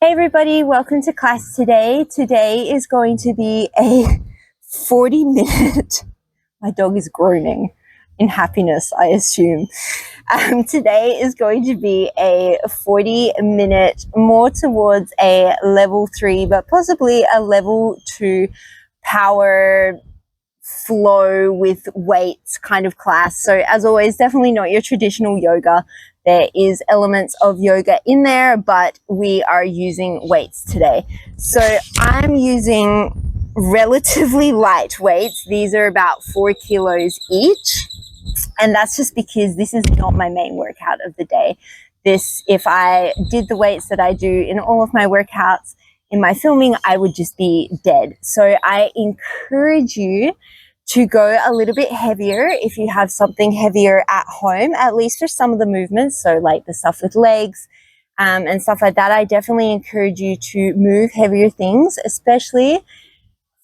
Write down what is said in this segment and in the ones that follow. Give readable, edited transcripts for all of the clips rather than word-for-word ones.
Hey everybody, welcome to class today. Today is going to be a 40-minute, my dog is groaning in happiness, I assume. Today is going to be a 40-minute, more towards a level 3, but possibly a level 2 power flow with weights kind of class. So as always, definitely not your traditional yoga. There is elements of yoga in there, but we are using weights today. So I'm using relatively light weights. These are about 4 kilos each. And that's just because this is not my main workout of the day. If I did the weights that I do in all of my workouts in my filming, I would just be dead. So I encourage you to go a little bit heavier if you have something heavier at home, at least for some of the movements. So like the stuff with legs and stuff like that, I definitely encourage you to move heavier things, especially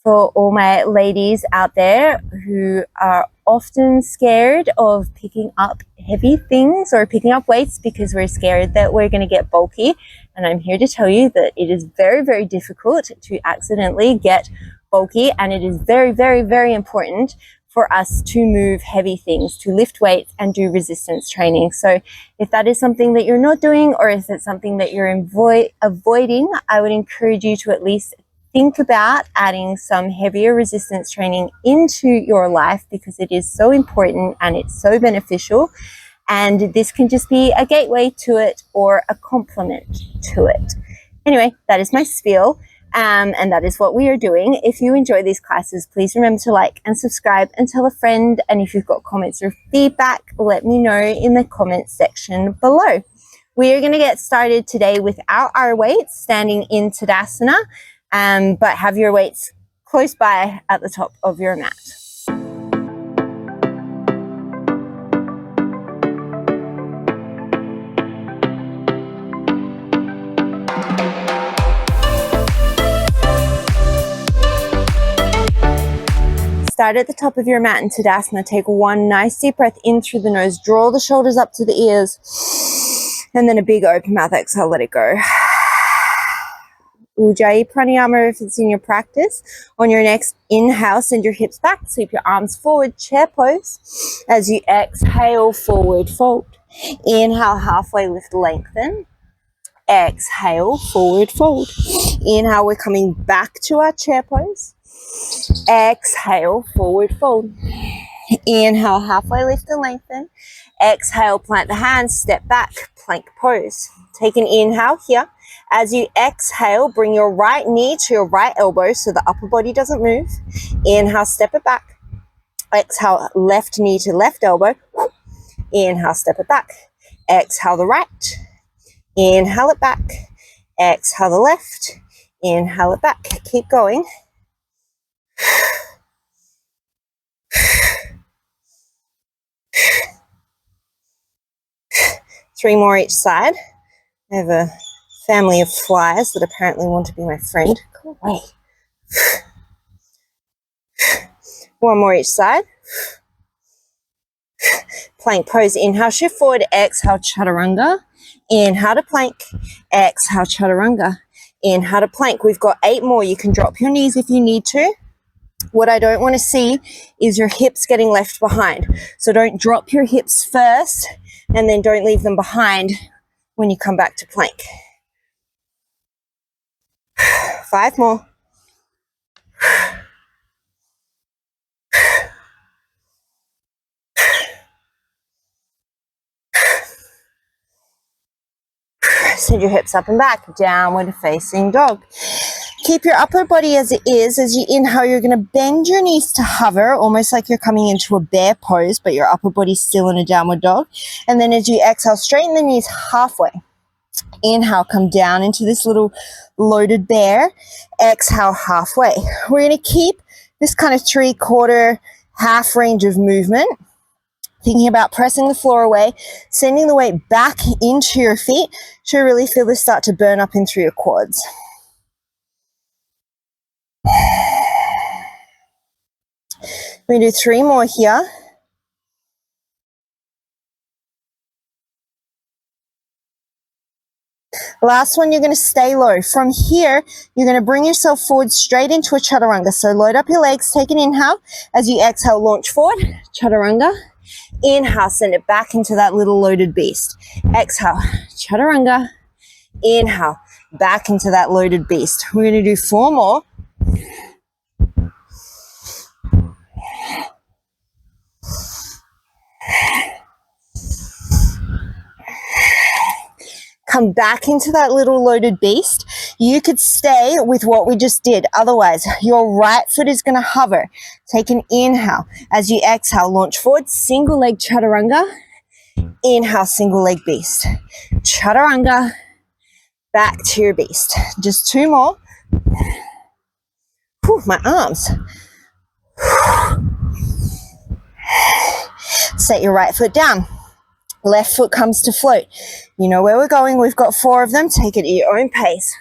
for all my ladies out there who are often scared of picking up heavy things or picking up weights because we're scared that we're going to get bulky. And I'm here to tell you that it is very, very difficult to accidentally get bulky, and it is very, very, very important for us to move heavy things, to lift weights and do resistance training. So if that is something that you're not doing, or if it's something that you're avoiding, I would encourage you to at least think about adding some heavier resistance training into your life, because it is so important and it's so beneficial. And this can just be a gateway to it or a complement to it. Anyway, that is my spiel. And that is what we are doing. If you enjoy these classes, please remember to like and subscribe and tell a friend. And if you've got comments or feedback, let me know in the comments section below. We are going to get started today without our weights, standing in Tadasana, but have your weights close by at the top of your mat. Start at the top of your mat in Tadasana. Take one nice deep breath in through the nose. Draw the shoulders up to the ears. And then a big open mouth exhale, let it go. Ujjayi Pranayama if it's in your practice. On your next inhale, send your hips back. Sweep your arms forward, chair pose. As you exhale, forward fold. Inhale, halfway lift, lengthen. Exhale, forward fold. Inhale, we're coming back to our chair pose. Exhale, forward fold. Inhale, halfway lift and lengthen. Exhale, plant the hands, step back, plank pose. Take an inhale here. As you exhale, bring your right knee to your right elbow so the upper body doesn't move. Inhale, step it back. Exhale, left knee to left elbow. Inhale, step it back. Exhale the right. Inhale it back. Exhale the left. Inhale it back. Keep going. Three more each side. I have a family of flies that apparently want to be my friend. Go away. One more each side. Plank pose. Inhale, shift forward. Exhale, chaturanga. Inhale to plank. Exhale, chaturanga. Inhale to plank. We've got 8 more. You can drop your knees if you need to. What I don't want to see is your hips getting left behind. So don't drop your hips first and then don't leave them behind when you come back to plank. 5 more. Send your hips up and back, downward facing dog. Keep your upper body as it is. As you inhale, you're going to bend your knees to hover, almost like you're coming into a bear pose, but your upper body's still in a downward dog. And then as you exhale, straighten the knees halfway. Inhale, come down into this little loaded bear. Exhale, halfway. We're going to keep this kind of 3/4, half range of movement. Thinking about pressing the floor away, sending the weight back into your feet to really feel this start to burn up in through your quads. We're going to do 3 more here. Last one, you're going to stay low. From here, you're going to bring yourself forward straight into a chaturanga. So load up your legs, take an inhale. As you exhale, launch forward, chaturanga. Inhale, send it back into that little loaded beast. Exhale, chaturanga. Inhale, back into that loaded beast. We're going to do 4 more. Come back into that little loaded beast. You could stay with what we just did. Otherwise, your right foot is going to hover. Take an inhale. As you exhale, launch forward, single leg chaturanga. Inhale, single leg beast. Chaturanga, back to your beast. Just 2 more. Whew, my arms. Set your right foot down. Left foot comes to float. You know where we're going. We've got 4 of them. Take it at your own pace.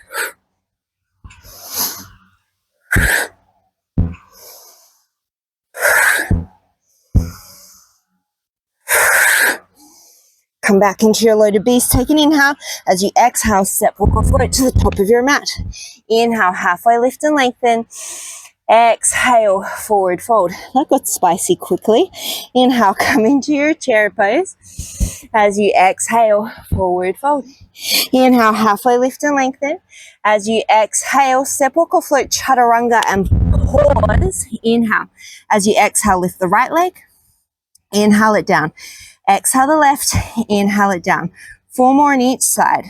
Come back into your loaded beast. Take an inhale. As you exhale, step, walk, or float to the top of your mat. Inhale, halfway lift and lengthen. Exhale, forward fold. That got spicy quickly. Inhale, come into your chair pose. As you exhale, forward fold. Inhale, halfway lift and lengthen. As you exhale, step, walk, or float, chaturanga, and pause. Inhale. As you exhale, lift the right leg. Inhale it down. Exhale the left. Inhale it down. 4 more on each side.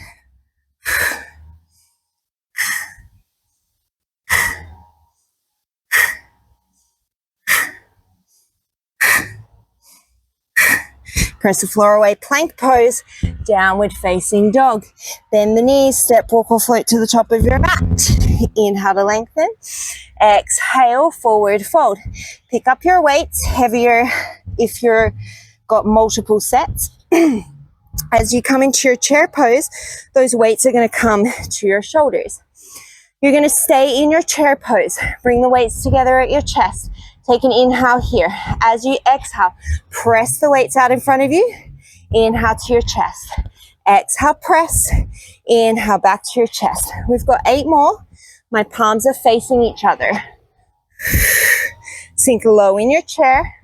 Press the floor away, plank pose, downward facing dog. Bend the knees, step, walk, or float to the top of your mat. Inhale to lengthen. Exhale, forward fold. Pick up your weights, heavier if you're got multiple sets. As you come into your chair pose, those weights are going to come to your shoulders. You're going to stay in your chair pose. Bring the weights together at your chest. Take an inhale here. As you exhale, press the weights out in front of you. Inhale to your chest. Exhale, press. Inhale, back to your chest. We've got 8 more. My palms are facing each other. Sink low in your chair.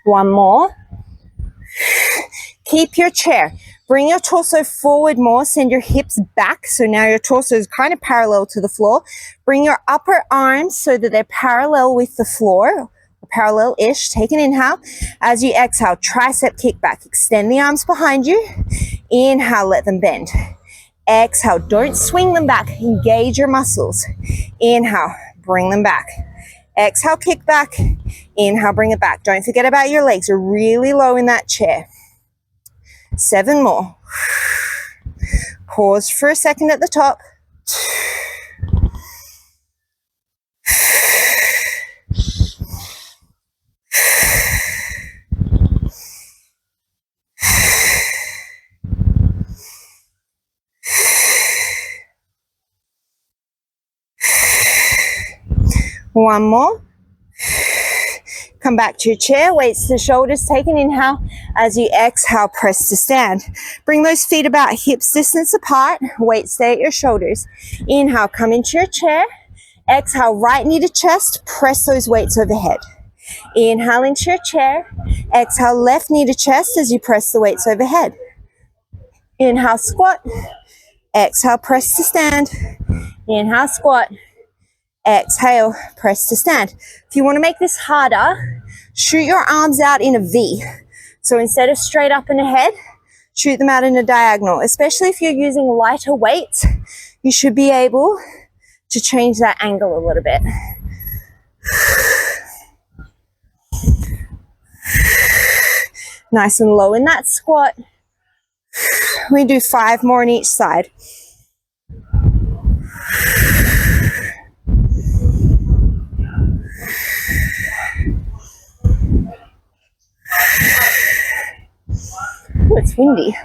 One more. Keep your chair. Bring your torso forward more. Send your hips back. So now your torso is kind of parallel to the floor. Bring your upper arms so that they're parallel with the floor. Parallel-ish. Take an inhale. As you exhale, tricep kick back. Extend the arms behind you. Inhale, let them bend. Exhale, don't swing them back. Engage your muscles. Inhale, bring them back. Exhale, kick back. Inhale, bring it back. Don't forget about your legs. You're really low in that chair. 7 more. Pause for a second at the top. One more. Come back to your chair, weights to the shoulders, take an inhale. As you exhale, press to stand. Bring those feet about hips distance apart, weights stay at your shoulders. Inhale, come into your chair. Exhale, right knee to chest, press those weights overhead. Inhale into your chair. Exhale, left knee to chest as you press the weights overhead. Inhale, squat. Exhale, press to stand. Inhale, squat. Exhale, press to stand. If you want to make this harder, shoot your arms out in a V. So instead of straight up and ahead, shoot them out in a diagonal. Especially if you're using lighter weights, you should be able to change that angle a little bit. Nice and low in that squat. We do 5 more on each side. Ooh, it's windy.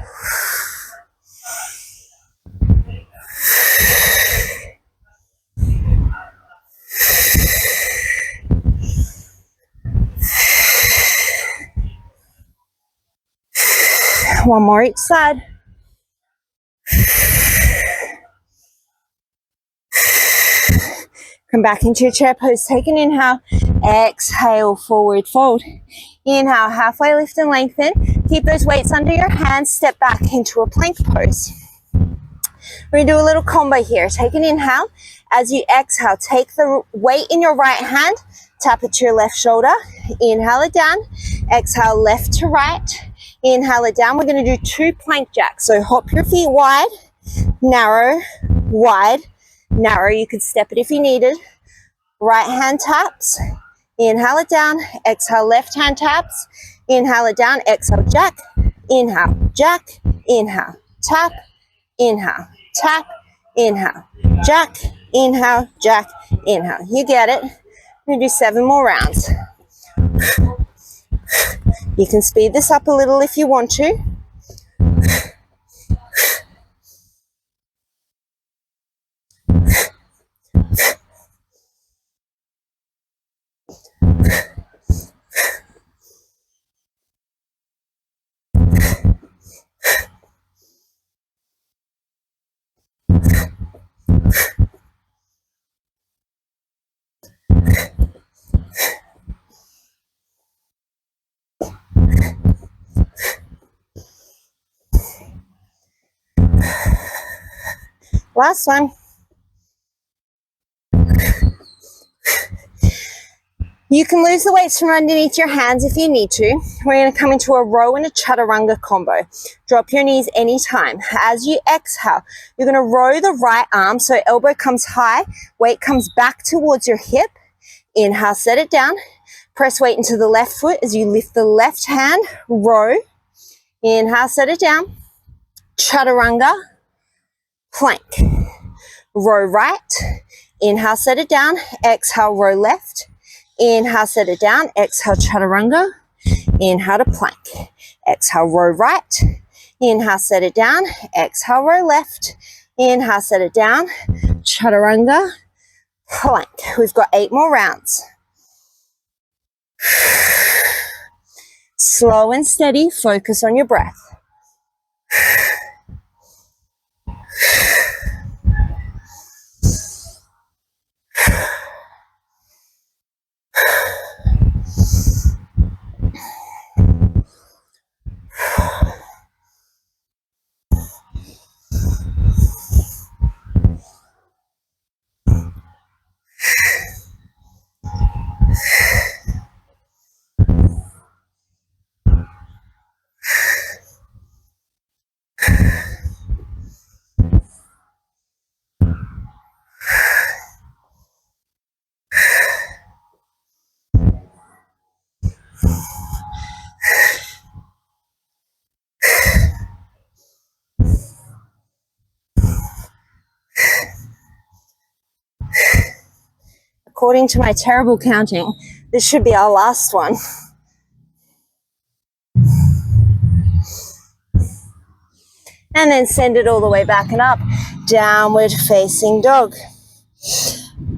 One more each side. Come back into your chair pose. Take an inhale. Exhale, forward fold. Inhale, halfway lift and lengthen. Keep those weights under your hands. Step back into a plank pose. We're going to do a little combo here. Take an inhale. As you exhale, take the weight in your right hand. Tap it to your left shoulder. Inhale it down. Exhale, left to right. Inhale it down. We're going to do 2 plank jacks. So hop your feet wide, narrow, wide, narrow. You could step it if you needed. Right hand taps. Inhale it down. Exhale, left hand taps. Inhale it down. Exhale, jack. Inhale, jack. Inhale, tap. Inhale, tap. Inhale, jack. Inhale, jack. Inhale. You get it. We're going to do 7 more rounds. You can speed this up a little if you want to. Last one. You can lose the weights from underneath your hands if you need to. We're going to come into a row and a chaturanga combo. Drop your knees anytime. As you exhale, you're going to row the right arm so elbow comes high, weight comes back towards your hip. Inhale, set it down. Press weight into the left foot as you lift the left hand, row. Inhale, set it down. Chaturanga, plank. Row right. Inhale, set it down. Exhale, row left. Inhale, set it down. Exhale, chaturanga. Inhale to plank. Exhale, row right. Inhale, set it down. Exhale, row left. Inhale, set it down. Chaturanga, plank. We've got 8 more rounds. Slow and steady. Focus on your breath. According to my terrible counting, this should be our last one. And then send it all the way back and up. Downward facing dog.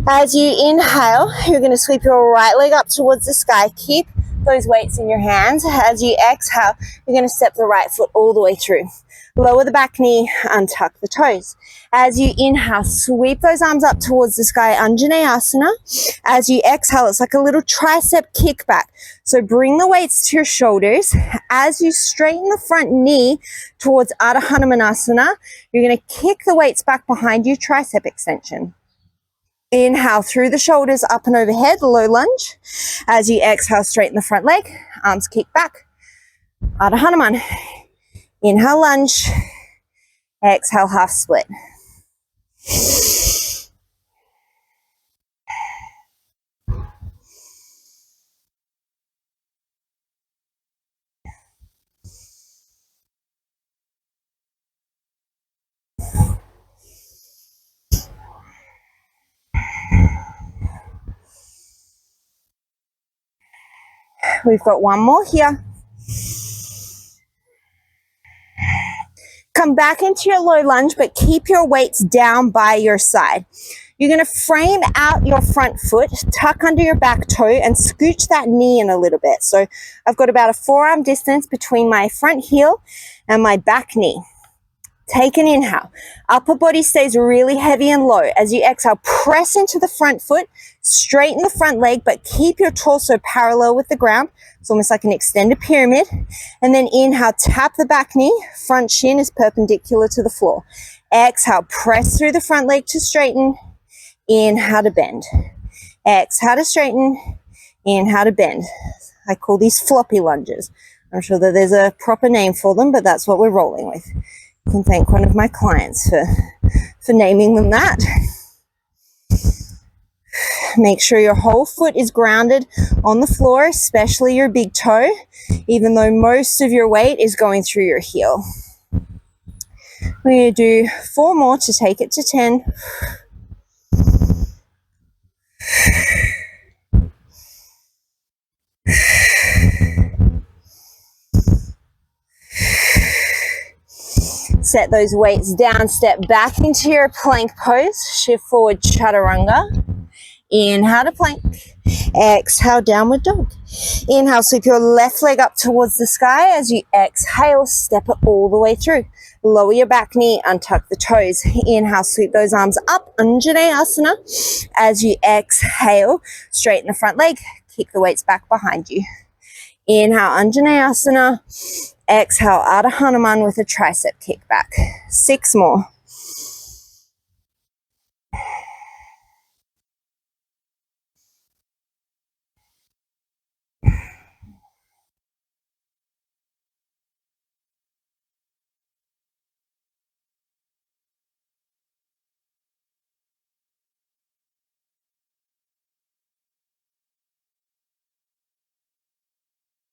As you inhale, you're going to sweep your right leg up towards the sky. Keep those weights in your hands. As you exhale, you're going to step the right foot all the way through. Lower the back knee, untuck the toes. As you inhale, sweep those arms up towards the sky, Anjaneyasana. As you exhale, it's like a little tricep kickback. So bring the weights to your shoulders. As you straighten the front knee towards Ardha Hanumanasana, you're going to kick the weights back behind you, tricep extension. Inhale through the shoulders, up and overhead, low lunge. As you exhale, straighten the front leg, arms kick back, Ardha Hanuman. Inhale, lunge. Exhale, half split. We've got one more here. Come back into your low lunge, but keep your weights down by your side. You're going to frame out your front foot, tuck under your back toe, and scooch that knee in a little bit. So I've got about a forearm distance between my front heel and my back knee. Take an inhale. Upper body stays really heavy and low. As you exhale, press into the front foot, straighten the front leg, but keep your torso parallel with the ground. It's almost like an extended pyramid. And then inhale, tap the back knee. Front shin is perpendicular to the floor. Exhale, press through the front leg to straighten. Inhale to bend. Exhale to straighten. Inhale to bend. I call these floppy lunges. I'm sure that there's a proper name for them, but that's what we're rolling with. I can thank one of my clients for naming them that. Make sure your whole foot is grounded on the floor, especially your big toe, even though most of your weight is going through your heel. We're going to do 4 more to take it to 10. Set those weights down, step back into your plank pose, shift forward, chaturanga. Inhale to plank, exhale, downward dog. Inhale, sweep your left leg up towards the sky. As you exhale, step it all the way through. Lower your back knee, untuck the toes. Inhale, sweep those arms up, Anjaneyasana. As you exhale, straighten the front leg, kick the weights back behind you. Inhale, Anjaneyasana. Exhale, Ardha Hanuman with a tricep kick back. 6 more.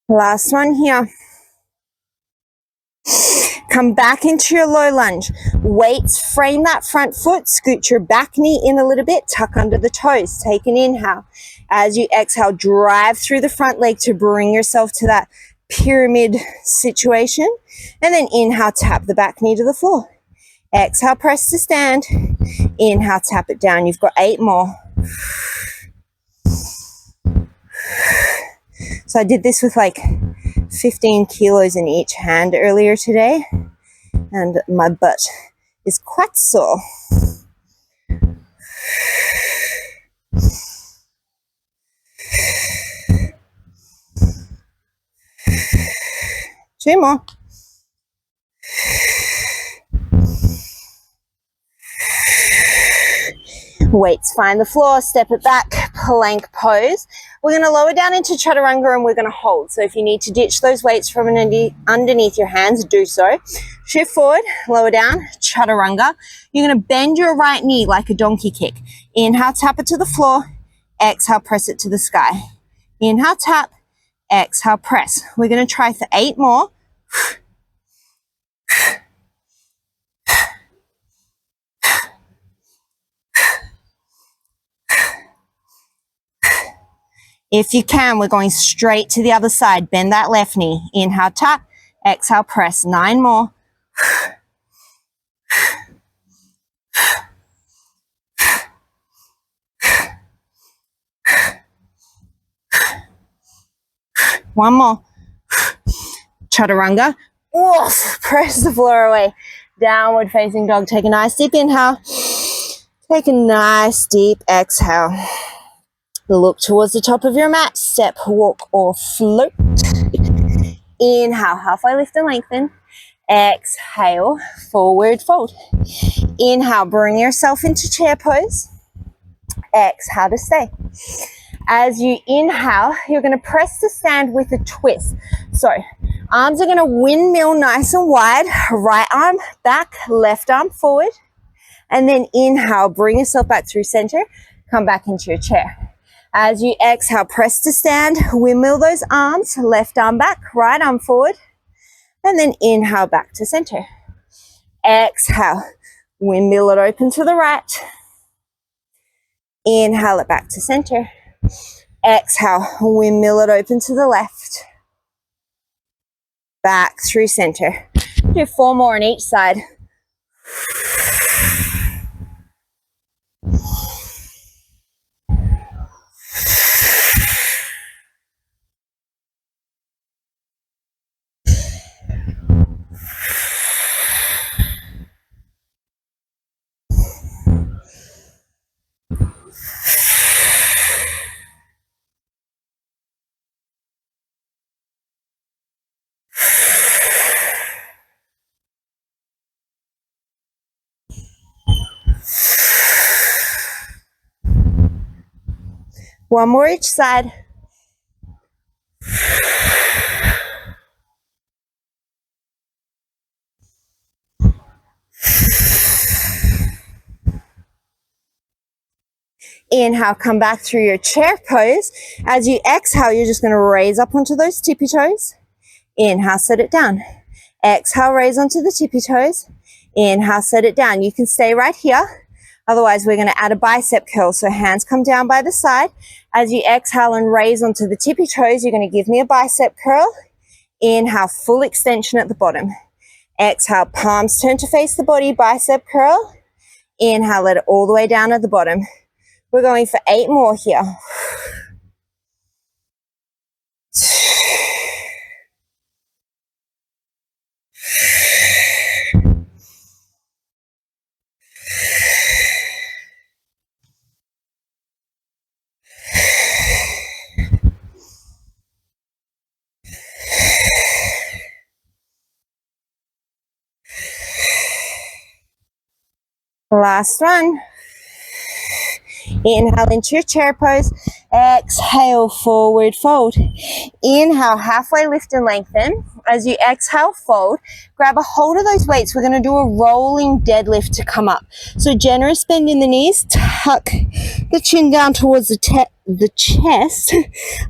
Last one here. Come back into your low lunge. Weights, frame that front foot, scoot your back knee in a little bit, tuck under the toes. Take an inhale. As you exhale, drive through the front leg to bring yourself to that pyramid situation. And then inhale, tap the back knee to the floor. Exhale, press to stand. Inhale, tap it down. You've got 8 more. So I did this with like 15 kilos in each hand earlier today, and my butt is quite sore. Two more. Weights find the floor, step it back, plank pose. We're going to lower down into chaturanga and we're going to hold. So if you need to ditch those weights from underneath your hands, do so. Shift forward, lower down, chaturanga. You're going to bend your right knee like a donkey kick. Inhale, tap it to the floor. Exhale, press it to the sky. Inhale, tap. Exhale, press. We're going to try for 8 more. If you can, we're going straight to the other side. Bend that left knee. Inhale, tap. Exhale, press. 9 more. One more. Chaturanga. Oof. Press the floor away. Downward facing dog. Take a nice deep inhale. Take a nice deep exhale. Look towards the top of your mat. Step, walk, or float. Inhale, halfway lift and lengthen. Exhale, forward fold. Inhale, bring yourself into chair pose. Exhale to stay. As you inhale, you're going to press to stand with a twist. So, arms are going to windmill nice and wide. Right arm back, left arm forward. And then inhale, bring yourself back through center. Come back into your chair. As you exhale, press to stand, windmill those arms, left arm back, right arm forward, and then inhale back to center. Exhale, windmill it open to the right. Inhale it back to center. Exhale, windmill it open to the left. Back through center. Do 4 more on each side. One more each side. Inhale, come back through your chair pose. As you exhale, you're just going to raise up onto those tippy toes. Inhale, set it down. Exhale, raise onto the tippy toes. Inhale, set it down. You can stay right here. Otherwise, we're going to add a bicep curl. So hands come down by the side. As you exhale and raise onto the tippy toes, you're going to give me a bicep curl. Inhale, full extension at the bottom. Exhale, palms turn to face the body, bicep curl. Inhale, let it all the way down at the bottom. We're going for 8 more here. Last one. Inhale into your chair pose. Exhale, forward fold. Inhale, halfway lift and lengthen. As you exhale, fold. Grab a hold of those weights. We're going to do a rolling deadlift to come up. So generous bend in the knees. Tuck the chin down towards the chest.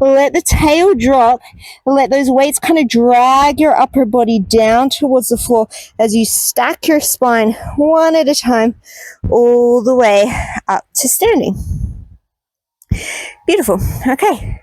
Let the tail drop. Let those weights kind of drag your upper body down towards the floor as you stack your spine one at a time all the way up to standing. Beautiful. Okay.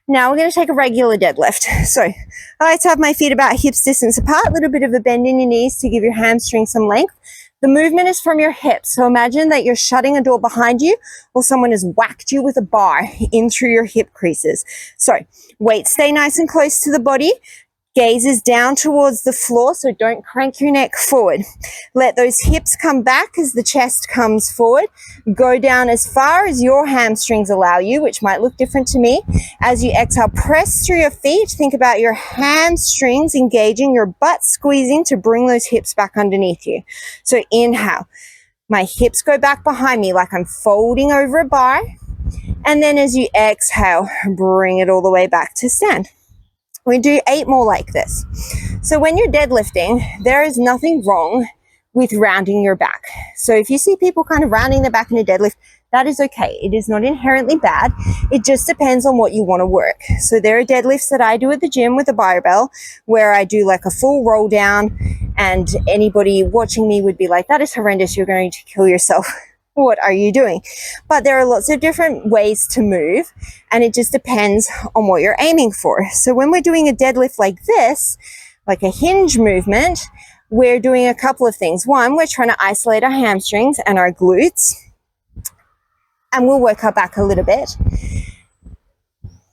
Now we're going to take a regular deadlift. So I like to have my feet about hips distance apart, a little bit of a bend in your knees to give your hamstrings some length. The movement is from your hips. So imagine that you're shutting a door behind you or someone has whacked you with a bar in through your hip creases. So weights stay nice and close to the body. Gaze is down towards the floor, so don't crank your neck forward. Let those hips come back as the chest comes forward. Go down as far as your hamstrings allow you, which might look different to me. As you exhale, press through your feet. Think about your hamstrings engaging, your butt squeezing to bring those hips back underneath you. So inhale. My hips go back behind me like I'm folding over a bar. And then as you exhale, bring it all the way back to stand. We do 8 more like this. So when you're deadlifting, there is nothing wrong with rounding your back. So if you see people kind of rounding their back in a deadlift, that is okay. It is not inherently bad. It just depends on what you want to work. So there are deadlifts that I do at the gym with a barbell where I do like a full roll down, and anybody watching me would be like, that is horrendous. You're going to kill yourself. What are you doing? But there are lots of different ways to move, and it just depends on what you're aiming for. So when we're doing a deadlift like this, like a hinge movement, we're doing a couple of things. One, we're trying to isolate our hamstrings and our glutes, and we'll work our back a little bit.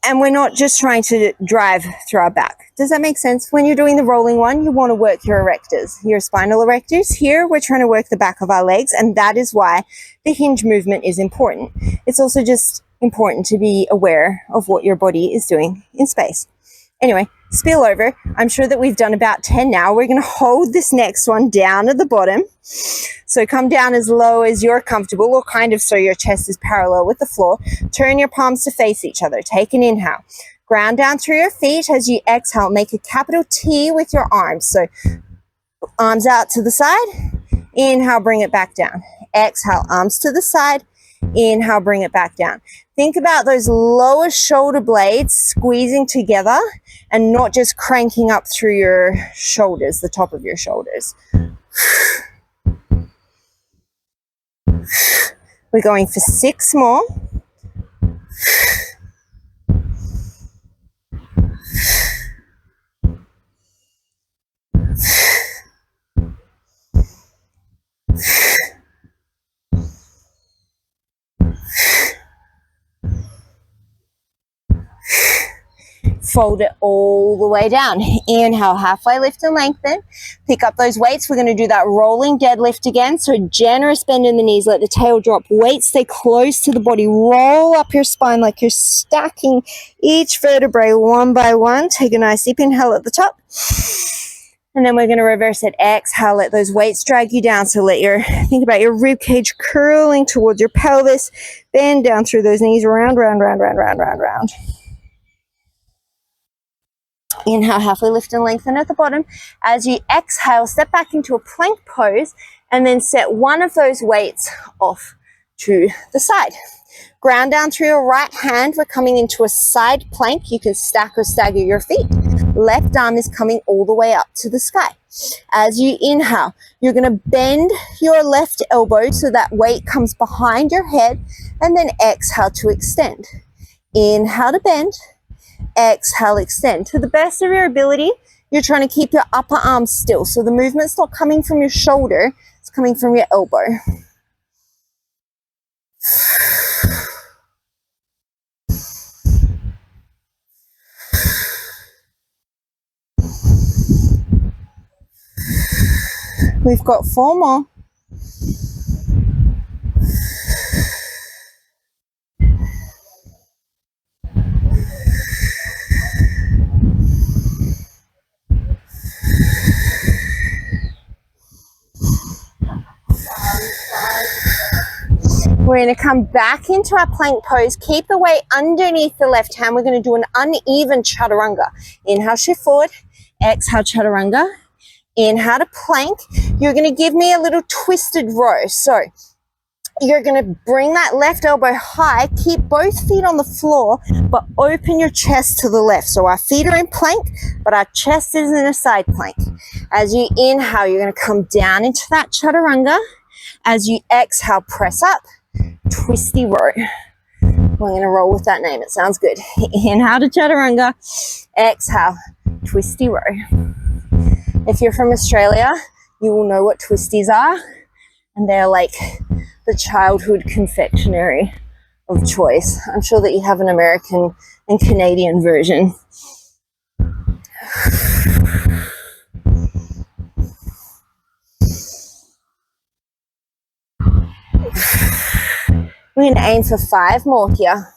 And we're not just trying to drive through our back. Does that make sense? When you're doing the rolling one, you want to work your erectors, your spinal erectors. Here, we're trying to work the back of our legs, and that is why the hinge movement is important. It's also just important to be aware of what your body is doing in space. Anyway, spill over. I'm sure that we've done about 10 now. We're going to hold this next one down at the bottom. So come down as low as you're comfortable, or kind of so your chest is parallel with the floor. Turn your palms to face each other. Take an inhale. Ground down through your feet. As you exhale, make a capital T with your arms. So arms out to the side. Inhale, bring it back down. Exhale, arms to the side. Inhale, bring it back down. Think about those lower shoulder blades squeezing together and not just cranking up through your shoulders, the top of your shoulders. We're going for 6 more. Fold it all the way down. Inhale, halfway lift and lengthen. Pick up those weights. We're going to do that rolling deadlift again. So generous bend in the knees. Let the tail drop. Weights stay close to the body. Roll up your spine like you're stacking each vertebrae one by one. Take a nice deep inhale at the top. And then we're going to reverse it. Exhale, let those weights drag you down. So think about your rib cage curling towards your pelvis. Bend down through those knees, round, round, round, round, round, round, round. Inhale, halfway lift and lengthen at the bottom. As you exhale, step back into a plank pose and then set one of those weights off to the side. Ground down through your right hand. We're coming into a side plank. You can stack or stagger your feet. Left arm is coming all the way up to the sky. As you inhale, you're going to bend your left elbow so that weight comes behind your head, and then exhale to extend. Inhale to bend. Exhale, extend. To the best of your ability, you're trying to keep your upper arm still. So the movement's not coming from your shoulder, it's coming from your elbow. We've got 4 more. We're going to come back into our plank pose. Keep the weight underneath the left hand. We're going to do an uneven chaturanga. Inhale, shift forward. Exhale, chaturanga. Inhale to plank. You're going to give me a little twisted row. So you're going to bring that left elbow high. Keep both feet on the floor, but open your chest to the left. So our feet are in plank, but our chest is in a side plank. As you inhale, you're going to come down into that chaturanga. As you exhale, press up. Twisty row. I'm going to roll with that name. It sounds good. Inhale to chaturanga. Exhale, twisty row. If you're from Australia, you will know what twisties are. And they're like the childhood confectionery of choice. I'm sure that you have an American and Canadian version. We're going to aim for 5 more here.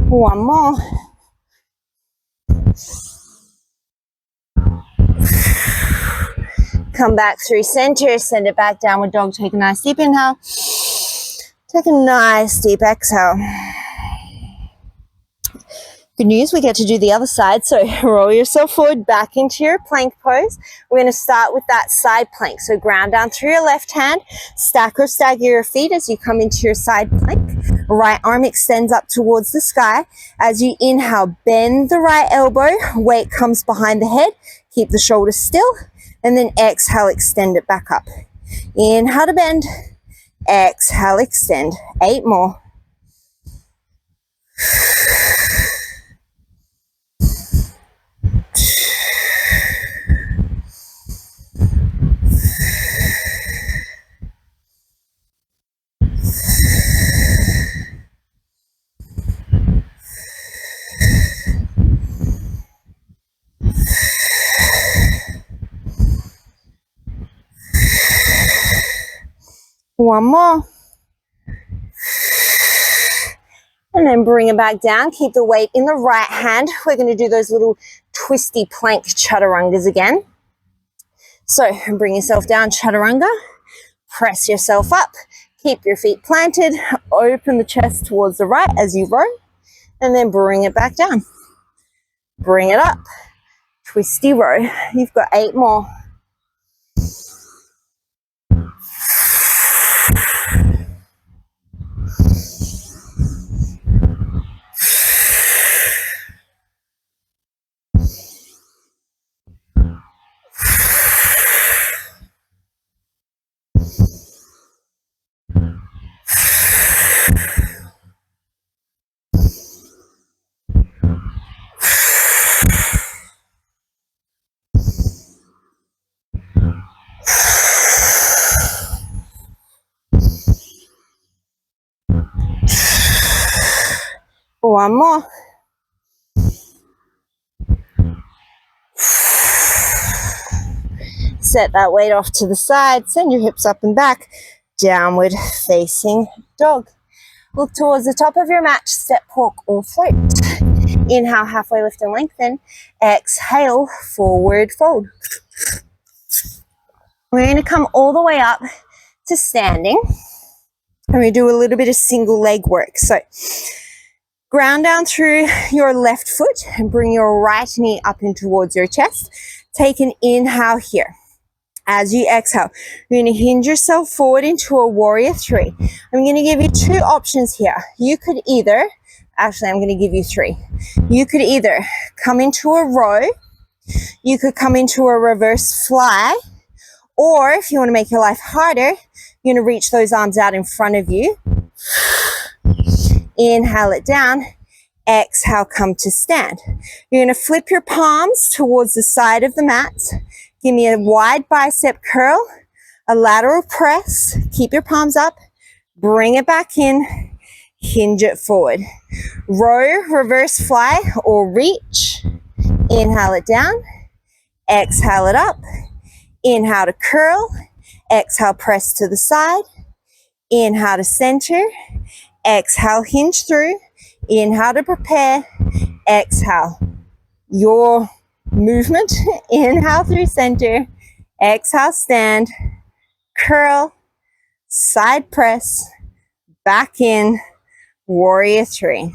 One more. Come back through center, send it back, downward dog. Take a nice deep inhale. Take a nice deep exhale. Good news, we get to do the other side. So roll yourself forward back into your plank pose. We're going to start with that side plank. So ground down through your left hand, stack or stagger your feet as you come into your side plank. Right arm extends up towards the sky. As you inhale, bend the right elbow, weight comes behind the head, keep the shoulders still, and then exhale, extend it back up. Inhale to bend, exhale, extend. 8 more. One more. And then bring it back down. Keep the weight in the right hand. We're going to do those little twisty plank chaturangas again. So bring yourself down, chaturanga. Press yourself up. Keep your feet planted. Open the chest towards the right as you row. And then bring it back down. Bring it up. Twisty row. You've got 8 more. One more. Set that weight off to the side, send your hips up and back, downward facing dog. Look towards the top of your mat, step, walk or float. Inhale, halfway lift and lengthen. Exhale, forward fold. We're going to come all the way up to standing. And we do a little bit of single leg work. So ground down through your left foot and bring your right knee up in towards your chest. Take an inhale here. As you exhale, you're going to hinge yourself forward into a warrior three. I'm going to give you two options here. You could either, actually I'm going to give you three. You could either come into a row, you could come into a reverse fly, or if you want to make your life harder, you're going to reach those arms out in front of you. Inhale it down. Exhale, come to stand. You're going to flip your palms towards the side of the mat. Give me a wide bicep curl, a lateral press. Keep your palms up. Bring it back in. Hinge it forward. Row, reverse fly, or reach. Inhale it down. Exhale it up. Inhale to curl. Exhale, press to the side. Inhale to center. Exhale, hinge through. Inhale to prepare. Exhale. Your movement. Inhale through center. Exhale, stand. Curl. Side press. Back in. Warrior three.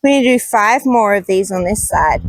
We're going to do 5 more of these on this side.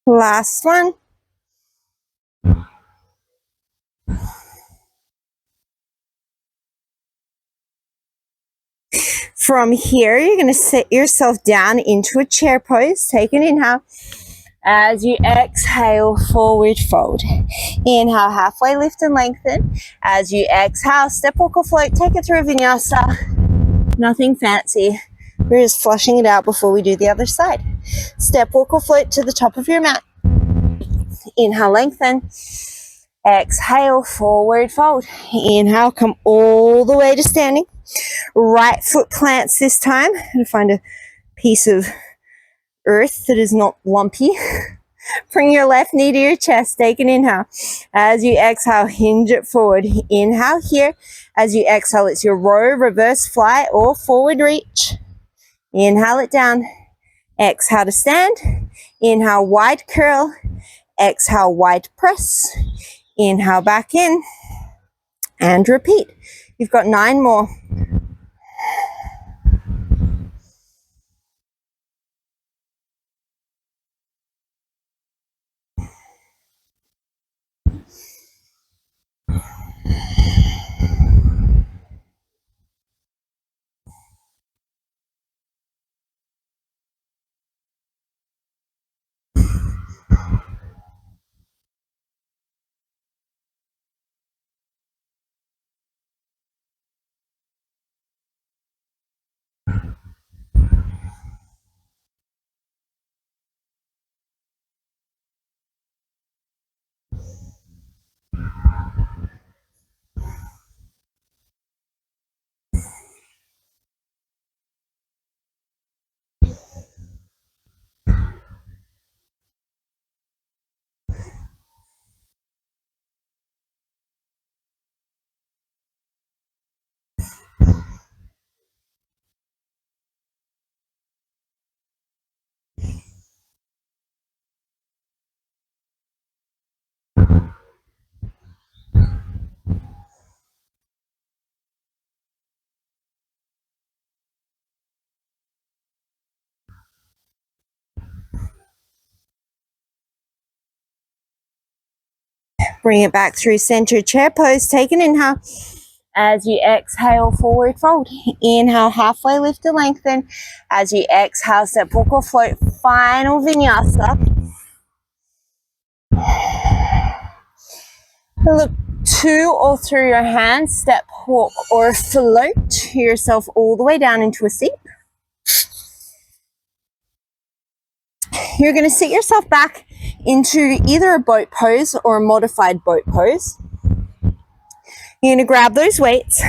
Last one. From here, you're going to sit yourself down into a chair pose. Take an inhale. As you exhale, forward fold. Inhale, halfway lift and lengthen. As you exhale, step, walk or float. Take it through vinyasa. Nothing fancy. We're just flushing it out before we do the other side. Step, walk or float to the top of your mat. Inhale, lengthen. Exhale, forward fold. Inhale, come all the way to standing. Right foot plants this time. And find a piece of earth that is not lumpy. Bring your left knee to your chest. Take an inhale. As you exhale, hinge it forward. Inhale here. As you exhale, it's your row, reverse fly, or forward reach. Inhale it down. Exhale to stand. Inhale, wide curl. Exhale, wide press. Inhale back in. And repeat. You've got 9 more. Bring it back through center chair pose. Take an inhale. As you exhale, forward fold. Inhale, halfway lift to lengthen. As you exhale, step, walk or float. Final vinyasa. Look to or through your hands, step, walk or float yourself all the way down into a seat. You're going to sit yourself back into either a boat pose or a modified boat pose. You're going to grab those weights,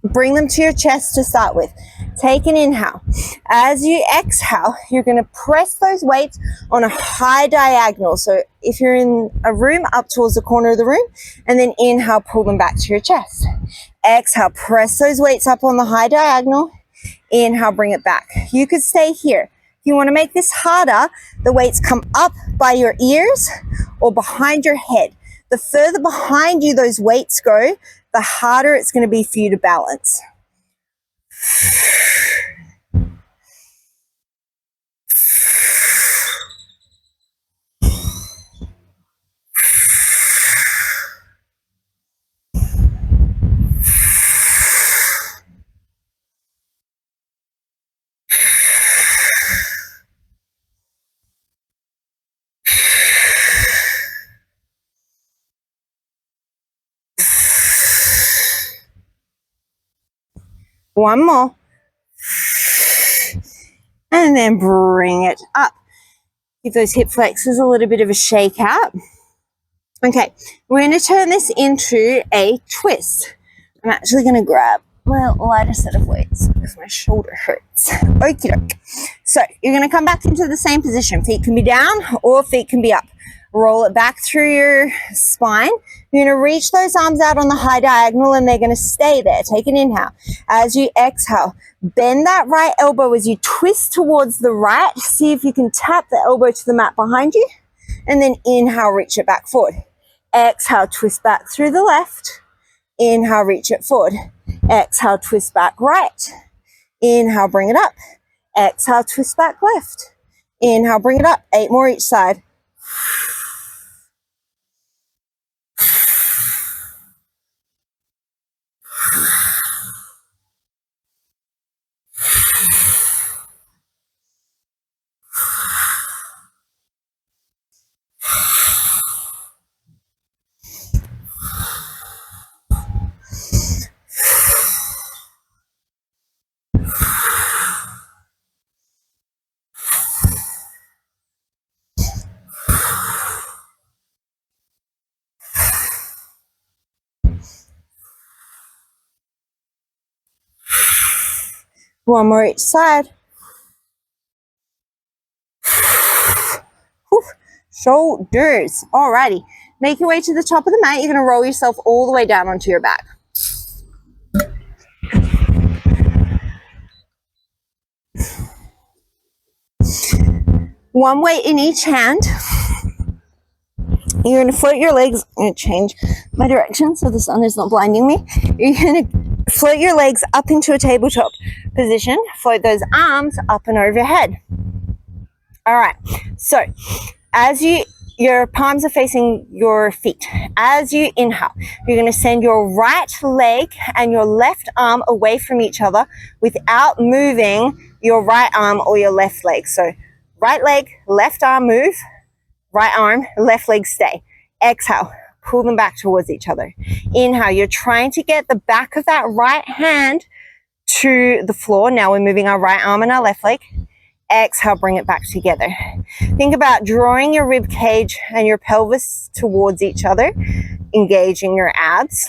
bring them to your chest to start with. Take an inhale. As you exhale, you're going to press those weights on a high diagonal. So if you're in a room, up towards the corner of the room, and then inhale, pull them back to your chest. Exhale, press those weights up on the high diagonal. Inhale, bring it back. You could stay here. If you want to make this harder, the weights come up by your ears or behind your head. The further behind you those weights go, the harder it's going to be for you to balance. One more. And then bring it up. Give those hip flexors a little bit of a shake out. Okay, we're going to turn this into a twist. I'm actually going to grab my lighter set of weights because my shoulder hurts. Okie doke. So you're going to come back into the same position. Feet can be down or feet can be up. Roll it back through your spine. You're going to reach those arms out on the high diagonal and they're going to stay there. Take an inhale. As you exhale, bend that right elbow as you twist towards the right. See if you can tap the elbow to the mat behind you. And then inhale, reach it back forward. Exhale, twist back through the left. Inhale, reach it forward. Exhale, twist back right. Inhale, bring it up. Exhale, twist back left. Inhale, bring it up. 8 more each side. One more each side. Whew. Shoulders. Alrighty. Make your way to the top of the mat. You're going to roll yourself all the way down onto your back. One weight in each hand. You're going to float your legs. I'm going to change my direction so the sun is not blinding me. You're going to float your legs up into a tabletop position. Float those arms up and overhead. All right. So as your palms are facing your feet. As you inhale, you're going to send your right leg and your left arm away from each other without moving your right arm or your left leg. So right leg, left arm move, right arm, left leg stay. Exhale, pull them back towards each other. Inhale, you're trying to get the back of that right hand to the floor. Now we're moving our right arm and our left leg. Exhale, bring it back together. Think about drawing your rib cage and your pelvis towards each other, engaging your abs.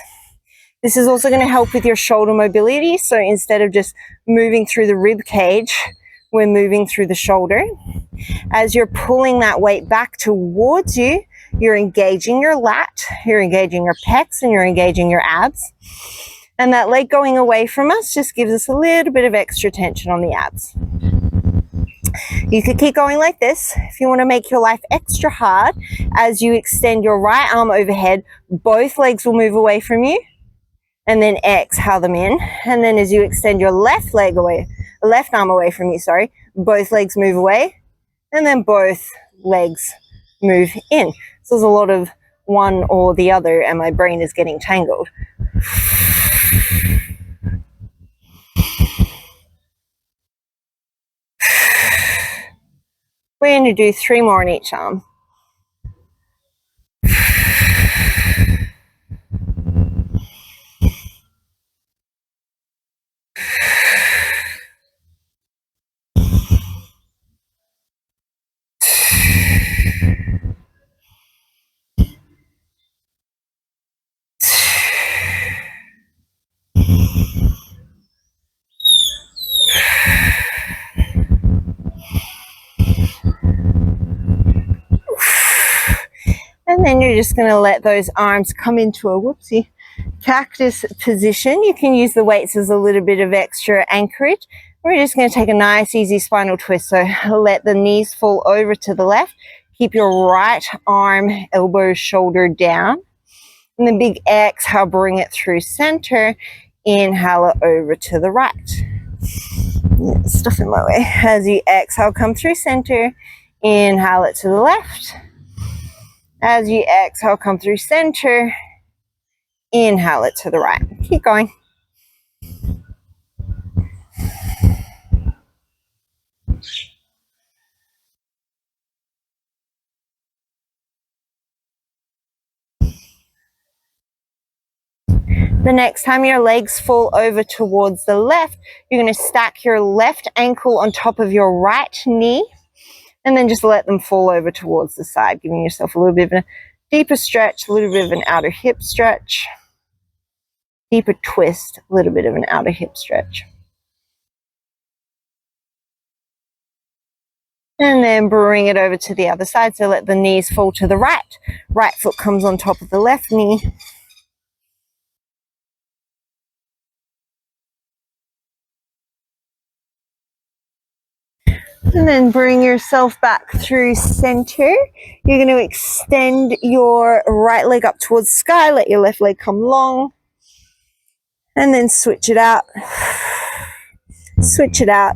This is also going to help with your shoulder mobility. So instead of just moving through the rib cage, we're moving through the shoulder. As you're pulling that weight back towards you, you're engaging your lat, you're engaging your pecs, and you're engaging your abs. And that leg going away from us just gives us a little bit of extra tension on the abs. You could keep going like this. If you want to make your life extra hard, as you extend your right arm overhead, both legs will move away from you, and then exhale them in. And then as you extend your left arm away from you, both legs move away, and then both legs move in. So there's a lot of one or the other and my brain is getting tangled. We're going to do 3 more on each arm. And then you're just going to let those arms come into a cactus position. You can use the weights as a little bit of extra anchorage. We're just going to take a nice easy spinal twist. So let the knees fall over to the left. Keep your right arm, elbow, shoulder down. And the big exhale, bring it through center. Inhale it over to the right. Stuff in my way. As you exhale, come through center. Inhale it to the left. As you exhale, come through center. Inhale it to the right. Keep going. The next time your legs fall over towards the left, you're going to stack your left ankle on top of your right knee and then just let them fall over towards the side, giving yourself a little bit of a deeper stretch, a little bit of an outer hip stretch, deeper twist, a little bit of an outer hip stretch. And then bring it over to the other side. So let the knees fall to the right. Right foot comes on top of the left knee. And then bring yourself back through center. You're going to extend your right leg up towards the sky. Let your left leg come long. And then switch it out. Switch it out.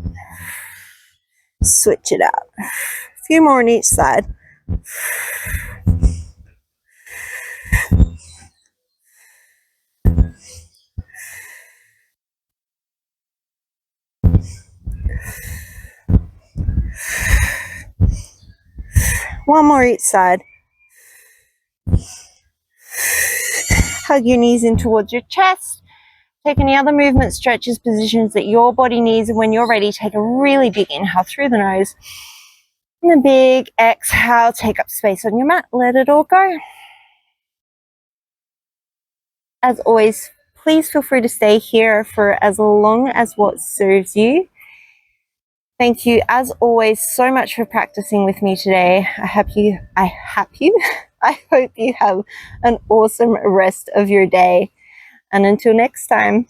Switch it out. A few more on each side. One more each side. Hug your knees in towards your chest. Take any other movement, stretches, positions that your body needs. And when you're ready, take a really big inhale through the nose. And a big exhale, take up space on your mat. Let it all go. As always, please feel free to stay here for as long as what serves you. Thank you, as always, so much for practicing with me today. I hope you have an awesome rest of your day. And until next time.